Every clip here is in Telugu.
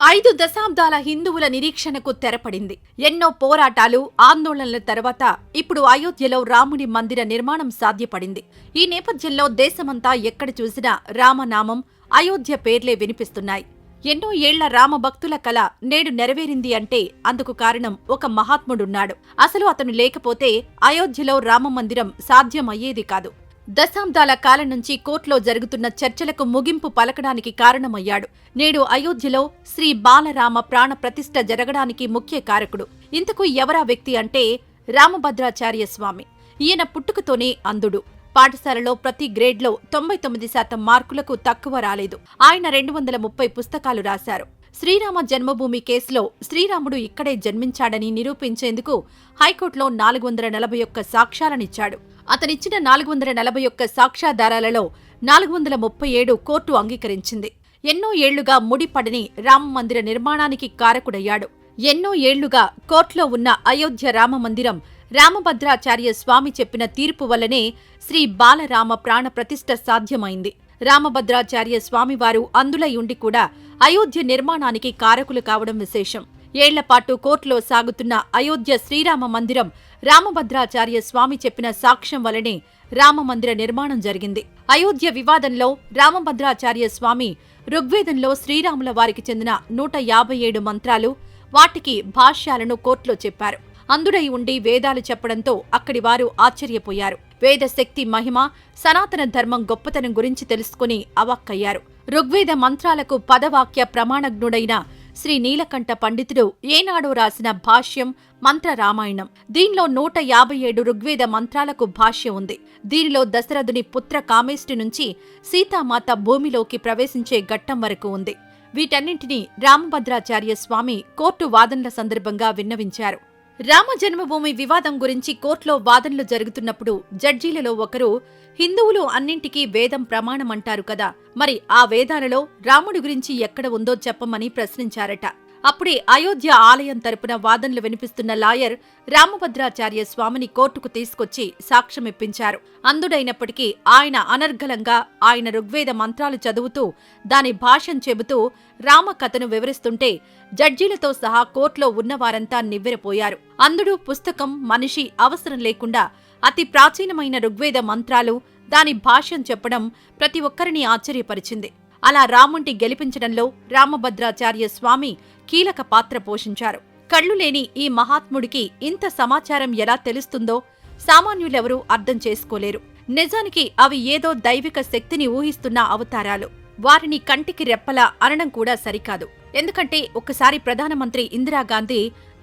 5 దశాబ్దాల హిందువుల నిరీక్షణకు తెరపడింది. ఎన్నో పోరాటాలు, ఆందోళనల తర్వాత ఇప్పుడు అయోధ్యలో రాముని మందిర నిర్మాణం సాధ్యపడింది. ఈ నేపథ్యంలో దేశమంతా ఎక్కడ చూసినా రామనామం, అయోధ్య పేర్లే వినిపిస్తున్నాయి. ఎన్నో ఏళ్ల రామభక్తుల కల నేడు నెరవేరింది అంటే అందుకు కారణం ఒక మహాత్ముడున్నాడు. అసలు అతను లేకపోతే అయోధ్యలో రామమందిరం సాధ్యమయ్యేది కాదు. దశాబ్దాల కాలం నుంచి కోర్టులో జరుగుతున్న చర్చలకు ముగింపు పలకడానికి కారణమయ్యాడు. నేడు అయోధ్యలో శ్రీ బాలరామ ప్రాణ ప్రతిష్ఠ జరగడానికి ముఖ్య కారకుడు. ఇంతకు ఎవరా వ్యక్తి అంటే రామభద్రాచార్య స్వామి. ఈయన పుట్టుకతోనే అంధుడు. పాఠశాలలో ప్రతి గ్రేడ్లో 99% మార్కులకు తక్కువ రాలేదు. ఆయన 230 పుస్తకాలు రాశారు. శ్రీరామ జన్మభూమి కేసులో శ్రీరాముడు ఇక్కడే జన్మించాడని నిరూపించేందుకు హైకోర్టులో 441 సాక్ష్యాలనిచ్చాడు. అతనిచ్చిన 441 సాక్ష్యాధారాలలో 437 కోర్టు అంగీకరించింది. ఎన్నో ఏళ్లుగా ముడిపడని రామమందిర నిర్మాణానికి కారకుడయ్యాడు. ఎన్నో ఏళ్లుగా కోర్టులో ఉన్న అయోధ్య రామమందిరం రామభద్రాచార్య స్వామి చెప్పిన తీర్పు వల్లనే శ్రీ బాలరామ ప్రాణ ప్రతిష్ఠ సాధ్యమైంది. రామభద్రాచార్య స్వామివారు అందులై ఉండి కూడా అయోధ్య నిర్మాణానికి కారకులు కావడం విశేషం. ఏళ్లపాటు కోర్టులో సాగుతున్న అయోధ్య శ్రీరామ మందిరం రామభద్రాచార్య స్వామి చెప్పిన సాక్ష్యం వల్లనే రామమందిర నిర్మాణం జరిగింది. అయోధ్య వివాదంలో రామభద్రాచార్య స్వామి ఋగ్వేదంలో శ్రీరాముల వారికి చెందిన 157 మంత్రాలు, వాటికి భాష్యాలను కోర్టులో చెప్పారు. అందుడై ఉండి వేదాలు చెప్పడంతో అక్కడి వారు ఆశ్చర్యపోయారు. వేదశక్తి మహిమ, సనాతన ధర్మం గొప్పతనం గురించి తెలుసుకుని అవాక్కయ్యారు. ఋగ్వేద మంత్రాలకు పదవాక్య ప్రమాణజ్ఞుడైన శ్రీ నీలకంఠ పండితుడు ఏనాడో రాసిన భాష్యం మంత్ర రామాయణం. దీనిలో 157 ఋగ్వేద మంత్రాలకు భాష్యం ఉంది. దీనిలో దశరథుని పుత్ర కామేష్టి నుంచి సీతామాత భూమిలోకి ప్రవేశించే ఘట్టం వరకు ఉంది. వీటన్నింటినీ రామభద్రాచార్య స్వామి కోర్టు వాదనల సందర్భంగా విన్నవించారు. రామ జన్మభూమి వివాదం గురించి కోర్టులో వాదనలు జరుగుతున్నప్పుడు జడ్జీలలో ఒకరు, హిందువులు అన్నింటికీ వేదం ప్రమాణమంటారు కదా, మరి ఆ వేదాలలో రాముడి గురించి ఎక్కడ ఉందో చెప్పమని ప్రశ్నించారట. అప్పుడే అయోధ్య ఆలయం తరపున వాదనలు వినిపిస్తున్న లాయర్ రామభద్రాచార్య స్వామిని కోర్టుకు తీసుకొచ్చి సాక్ష్యమిప్పించారు. అంధుడైనప్పటికీ ఆయన అనర్గళంగా ఆయన ఋగ్వేద మంత్రాలు చదువుతూ దాని భాష్యం చెబుతూ రామకథను వివరిస్తుంటే జడ్జీలతో సహా కోర్టులో ఉన్నవారంతా నివ్వెరపోయారు. అంధుడు, పుస్తకం, మనిషి అవసరం లేకుండా అతి ప్రాచీనమైన ఋగ్వేద మంత్రాలు, దాని భాష్యం చెప్పడం ప్రతి ఒక్కరిని ఆశ్చర్యపరిచింది. అలా రాముణ్ణి గెలిపించడంలో రామభద్రాచార్య స్వామి కీలక పాత్ర పోషించారు. కళ్లు లేని ఈ మహాత్ముడికి ఇంత సమాచారం ఎలా తెలుస్తుందో సామాన్యులెవరూ అర్థం చేసుకోలేరు. నిజానికి అవి ఏదో దైవిక శక్తిని ఊహిస్తున్న అవతారాలు. వారిని కంటికి రెప్పలా అనడం కూడా సరికాదు. ఎందుకంటే ఒకసారి ప్రధానమంత్రి ఇందిరాగాంధీ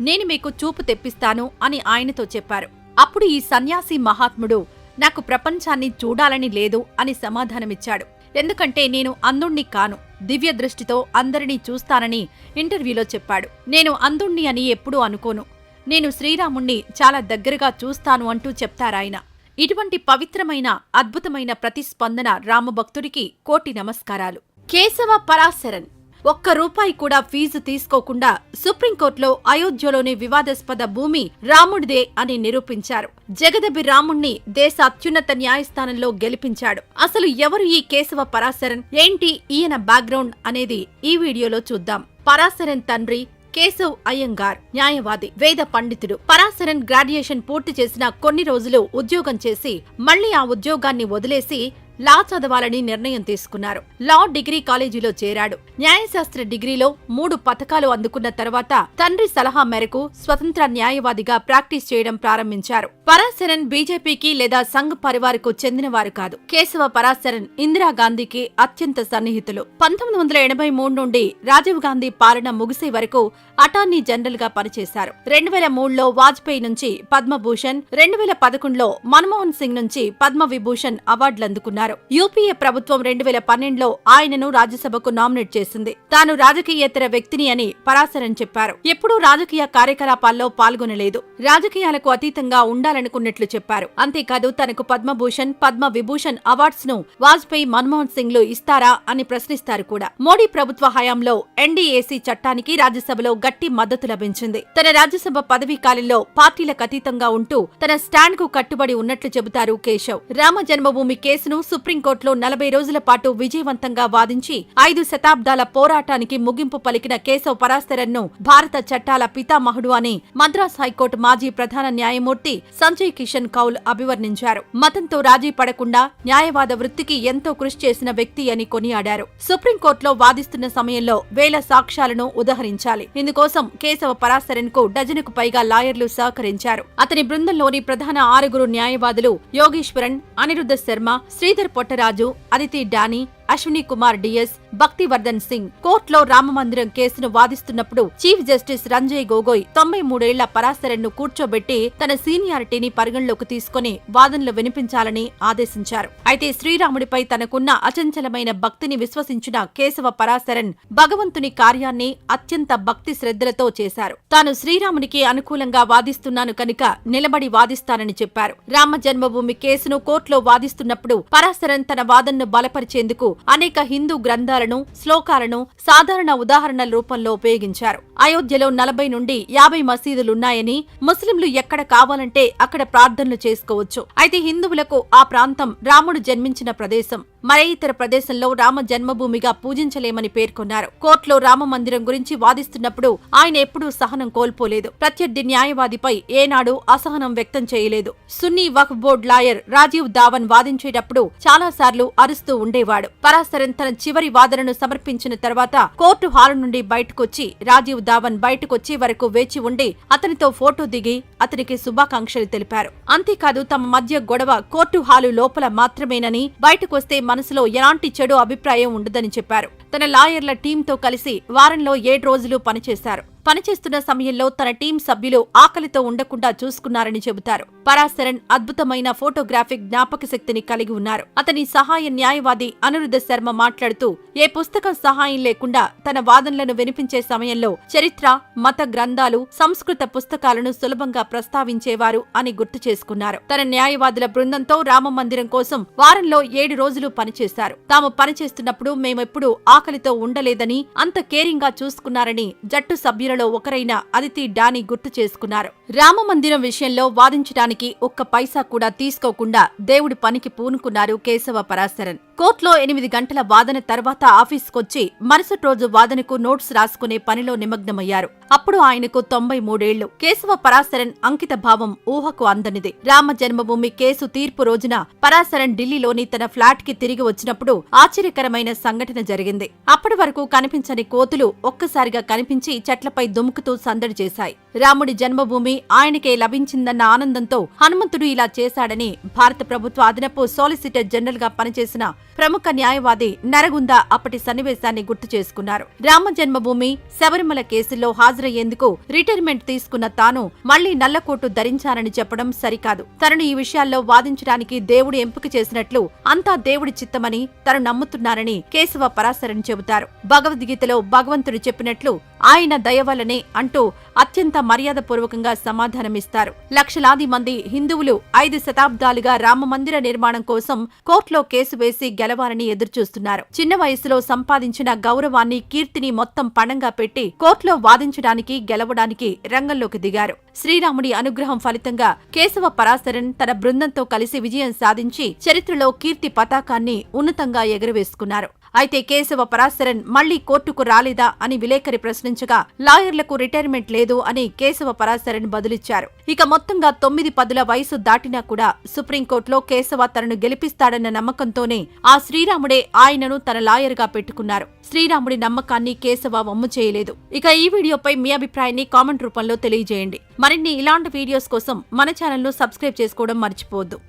నేను మీకు చూపు తెప్పిస్తాను అని ఆయనతో చెప్పారు. అప్పుడు ఈ సన్యాసి మహాత్ముడు నాకు ప్రపంచాన్ని చూడాలని లేదు అని సమాధానమిచ్చాడు. ఎందుకంటే నేను అంధుణ్ణి కాను, దివ్య దృష్టితో అందరినీ చూస్తానని ఇంటర్వ్యూలో చెప్పాడు. నేను అంధుణ్ణి అని ఎప్పుడూ అనుకోను, నేను శ్రీరాముణ్ణి చాలా దగ్గరగా చూస్తాను అంటూ చెప్తారాయన. ఇటువంటి పవిత్రమైన అద్భుతమైన ప్రతిస్పందన రామభక్తుడికి కోటి నమస్కారాలు. కేశవ పరాశరన్ ₹1 కూడా ఫీజు తీసుకోకుండా సుప్రీంకోర్టులో అయోధ్యలోని వివాదాస్పద భూమి రాముడిదే అని నిరూపించారు. జగదబి రాముణ్ణి దేశ అత్యున్నత న్యాయస్థానంలో గెలిపించాడు. అసలు ఎవరు ఈ కేశవ పరాశరన్, ఏంటి ఈయన బ్యాక్గ్రౌండ్ అనేది ఈ వీడియోలో చూద్దాం. పరాశరన్ తండ్రి కేశవ్ అయ్యంగార్, న్యాయవాది, వేద పండితుడు. పరాశరన్ గ్రాడ్యుయేషన్ పూర్తి చేసిన కొన్ని రోజులు ఉద్యోగం చేసి మళ్లీ ఆ ఉద్యోగాన్ని వదిలేసి లా చదవాలని నిర్ణయం తీసుకున్నారు. లా డిగ్రీ కాలేజీలో చేరాడు. న్యాయశాస్త్ర డిగ్రీలో 3 పతకాలు అందుకున్న తర్వాత తండ్రి సలహా మేరకు స్వతంత్ర న్యాయవాదిగా ప్రాక్టీస్ చేయడం ప్రారంభించారు. పరాశరన్ బీజేపీకి లేదా సంఘ్ పరివార్కు చెందినవారు కాదు. కేశవ పరాశరన్ ఇందిరాగాంధీకి అత్యంత సన్నిహితులు. 1983 నుండి రాజీవ్ గాంధీ పాలన ముగిసే వరకు అటార్నీ జనరల్ గా పనిచేశారు. 2003లో వాజ్పేయి నుంచి పద్మభూషణ్, 2011లో మన్మోహన్ సింగ్ నుంచి పద్మవిభూషణ్ అవార్డులందుకున్నారు. యూపీఏ ప్రభుత్వం 2012లో ఆయనను రాజ్యసభకు నామినేట్ చేసింది. తాను రాజకీయేతర వ్యక్తిని అని పరాశరన్ చెప్పారు. ఎప్పుడూ రాజకీయ కార్యకలాపాల్లో పాల్గొనలేదు, రాజకీయాలకు అతీతంగా ఉండాలనుకున్నట్లు చెప్పారు. అంతేకాదు తనకు పద్మభూషణ్, పద్మవిభూషణ్ అవార్డ్స్ ను వాజ్పేయి, మన్మోహన్ సింగ్ లు ఇస్తారా అని ప్రశ్నిస్తారు కూడా. మోడీ ప్రభుత్వ హయాంలో ఎన్డీఏసీ చట్టానికి రాజ్యసభలో గట్టి మద్దతు లభించింది. తన రాజ్యసభ పదవీ కాలంలో పార్టీలకు అతీతంగా ఉంటూ తన స్టాండ్ కు కట్టుబడి ఉన్నట్లు చెబుతారు కేశవ్. రామ జన్మభూమి కేసును సుప్రీంకోర్టులో 40 రోజుల పాటు విజయవంతంగా వాదించి 5 శతాబ్దాల పోరాటానికి ముగింపు పలికిన కేశవ్ పరాశరన్ను భారత చట్టాల పితామహుడు అని మద్రాస్ హైకోర్టు మాజీ ప్రధాన న్యాయమూర్తి సంజయ్ కిషన్ కౌల్ అభివర్ణించారు. మతంతో రాజీ పడకుండా న్యాయవాద వృత్తికి ఎంతో కృషి చేసిన వ్యక్తి అని కొనియాడారు. సుప్రీంకోర్టులో వాదిస్తున్న సమయంలో వేల సాక్ష్యాలను ఉదహరించాలి. ఇందుకోసం కేశవ పరాశరన్ కు డజనుకు పైగా లాయర్లు సహకరించారు. అతని బృందంలోని ప్రధాన 6 న్యాయవాదులు యోగేశ్వరన్, అనిరుద్ధ శర్మ, శ్రీధర్ పొట్టరాజు, అదితి డానీ, అశ్విని కుమార్ డిఎస్, భక్తివర్ధన్ సింగ్ కోర్టులో రామమందిరం కేసును వాదిస్తున్నప్పుడు చీఫ్ జస్టిస్ రంజయ్ గొగోయ్ 93 ఏళ్ల పరాశరన్ను కూర్చోబెట్టి తన సీనియారిటీని పరిగణలోకి తీసుకుని వాదనలు వినిపించాలని ఆదేశించారు. అయితే శ్రీరాముడిపై తనకున్న అచంచలమైన భక్తిని విశ్వసించిన కేశవ పరాశరన్ భగవంతుని కార్యాన్ని అత్యంత భక్తి శ్రద్ధలతో చేశారు. తాను శ్రీరామునికి అనుకూలంగా వాదిస్తున్నాను కనుక నిలబడి వాదిస్తానని చెప్పారు. రామ జన్మభూమి కేసును కోర్టులో వాదిస్తున్నప్పుడు పరాశరన్ తన వాదనను బలపరిచేందుకు అనేక హిందూ గ్రంథాలను, శ్లోకాలను సాధారణ ఉదాహరణల రూపంలో ఉపయోగించారు. అయోధ్యలో 40 నుండి 50 మసీదులున్నాయని, ముస్లింలు ఎక్కడ కావాలంటే అక్కడ ప్రార్థనలు చేసుకోవచ్చు. అయితే హిందువులకు ఆ ప్రాంతం రాముడు జన్మించిన ప్రదేశం, మరే ఇతర ప్రదేశంలో రామ జన్మభూమిగా పూజించలేమని పేర్కొన్నారు. కోర్టులో రామ మందిరం గురించి వాదిస్తున్నప్పుడు ఆయన ఎప్పుడూ సహనం కోల్పోలేదు. ప్రత్యర్థి న్యాయవాదిపై ఏనాడు అసహనం వ్యక్తం చేయలేదు. సున్నీ వక్ఫ్ బోర్డు లాయర్ రాజీవ్ దావన్ వాదించేటప్పుడు చాలాసార్లు అరుస్తూ ఉండేవాడు. పరాశరన్ తన చివరి వాదనను సమర్పించిన తర్వాత కోర్టు హాలు నుండి బయటకొచ్చి రాజీవ్ దావన్ బయటకొచ్చే వరకు వేచి ఉండి అతనితో ఫోటో దిగి అతనికి శుభాకాంక్షలు తెలిపారు. అంతేకాదు తమ మధ్య గొడవ కోర్టు హాలు లోపల మాత్రమేనని, బయటకొస్తే మనసులో ఎలాంటి చెడు అభిప్రాయం ఉండదని చెప్పారు. తన లాయర్ల టీంతో కలిసి వారంలో 7 రోజులు పనిచేశారు. పనిచేస్తున్న సమయంలో తన టీం సభ్యులు ఆకలితో ఉండకుండా చూసుకున్నారని చెబుతారు. పరాశరన్ అద్భుతమైన ఫోటోగ్రాఫిక్ జ్ఞాపక శక్తిని కలిగి ఉన్నారు. అతని సహాయ న్యాయవాది అనిరుద్ధ శర్మ మాట్లాడుతూ ఏ పుస్తకం సహాయం లేకుండా తన వాదనలను వినిపించే సమయంలో చరిత్ర, మత గ్రంథాలు, సంస్కృత పుస్తకాలను సులభంగా ప్రస్తావించేవారు అని గుర్తు చేసుకున్నారు. తన న్యాయవాదుల బృందంతో రామ మందిరం కోసం వారంలో 7 రోజులు పనిచేశారు. తాము పనిచేస్తున్నప్పుడు మేమెప్పుడూ ఆకలితో ఉండలేదని, అంత కేరింగ్గా చూసుకున్నారని జట్టు సభ్యులలో ఒకరైన అదితి డానీ గుర్తు చేసుకున్నారు. రామమందిరం విషయంలో వాదించడానికి ఒక్క పైసా కూడా తీసుకోకుండా దేవుడి పనికి పూనుకున్నారు కేశవ పరాశరన్. కోర్టులో 8 గంటల వాదన తర్వాత ఆఫీస్కొచ్చి మరుసటి రోజు వాదనకు నోట్స్ రాసుకునే పనిలో నిమగ్నమయ్యారు. అప్పుడు ఆయనకు 93 ఏళ్లు. కేశవ పరాశరన్ అంకిత భావం ఊహకు అందనిది. రామ జన్మభూమి కేసు తీర్పు రోజున పరాశరన్ ఢిల్లీలోని తన ఫ్లాట్ కి తిరిగి వచ్చినప్పుడు ఆశ్చర్యకరమైన సంఘటన జరిగింది. అప్పటి వరకు కనిపించని కోతులు ఒక్కసారిగా కనిపించి చెట్లపై దుముకుతూ సందడి చేశాయి. రాముడి జన్మభూమి ఆయనకే లభించిందన్న ఆనందంతో హనుమంతుడు ఇలా చేశాడని భారత ప్రభుత్వ అదనపు సాలిసిటర్ జనరల్ గా పనిచేసిన ప్రముఖ న్యాయవాది నరగుంద అప్పటి సన్నివేశాన్ని గుర్తు చేసుకున్నారు. రామ జన్మభూమి, శబరిమల కేసుల్లో హాజరయ్యేందుకు రిటైర్మెంట్ తీసుకున్న తాను మళ్లీ నల్లకోటు ధరించానని చెప్పడం సరికాదు. తనను ఈ విషయాల్లో వాదించడానికి దేవుడు ఎంపిక చేసినట్లు, అంతా దేవుడి చిత్తమని తను నమ్ముతున్నారని కేశవ పరాశరన్ చెబుతారు. భగవద్గీతలో భగవంతుడు చెప్పినట్లు ఆయన దయ వల్లనే అంటూ అత్యంత మర్యాదపూర్వకంగా సమాధానమిస్తారు. లక్షలాది మంది హిందువులు 5 శతాబ్దాలుగా రామమందిర నిర్మాణం కోసం కోర్టులో కేసు వేసి గెలవాలని ఎదురుచూస్తున్నారు. చిన్న వయసులో సంపాదించిన గౌరవాన్ని, కీర్తిని మొత్తం పణంగా పెట్టి కోర్టులో వాదించడానికి, గెలవడానికి రంగంలోకి దిగారు. శ్రీరాముడి అనుగ్రహం ఫలితంగా కేశవ పరాశరన్ తన బృందంతో కలిసి విజయం సాధించి చరిత్రలో కీర్తి పతాకాన్ని ఉన్నతంగా ఎగురవేసుకున్నారు. అయితే కేశవ పరాశరన్ మళ్లీ కోర్టుకు రాలేదా అని విలేకరి ప్రశ్నించగా లాయర్లకు రిటైర్మెంట్ లేదు అని కేశవ పరాశరన్ బదులిచ్చారు. ఇక మొత్తంగా 9 పదుల వయసు దాటినా కూడా సుప్రీంకోర్టులో కేశవ తనను గెలిపిస్తాడన్న నమ్మకంతోనే ఆ శ్రీరాముడే ఆయనను తన లాయర్గా పెట్టుకున్నారు. శ్రీరాముడి నమ్మకాన్ని కేశవ వమ్ము చేయలేదు. ఇక ఈ వీడియోపై మీ అభిప్రాయాన్ని కామెంట్ రూపంలో తెలియజేయండి. మరిన్ని ఇలాంటి వీడియోస్ కోసం మన ఛానల్ను సబ్స్క్రైబ్ చేసుకోవడం మర్చిపోవద్దు.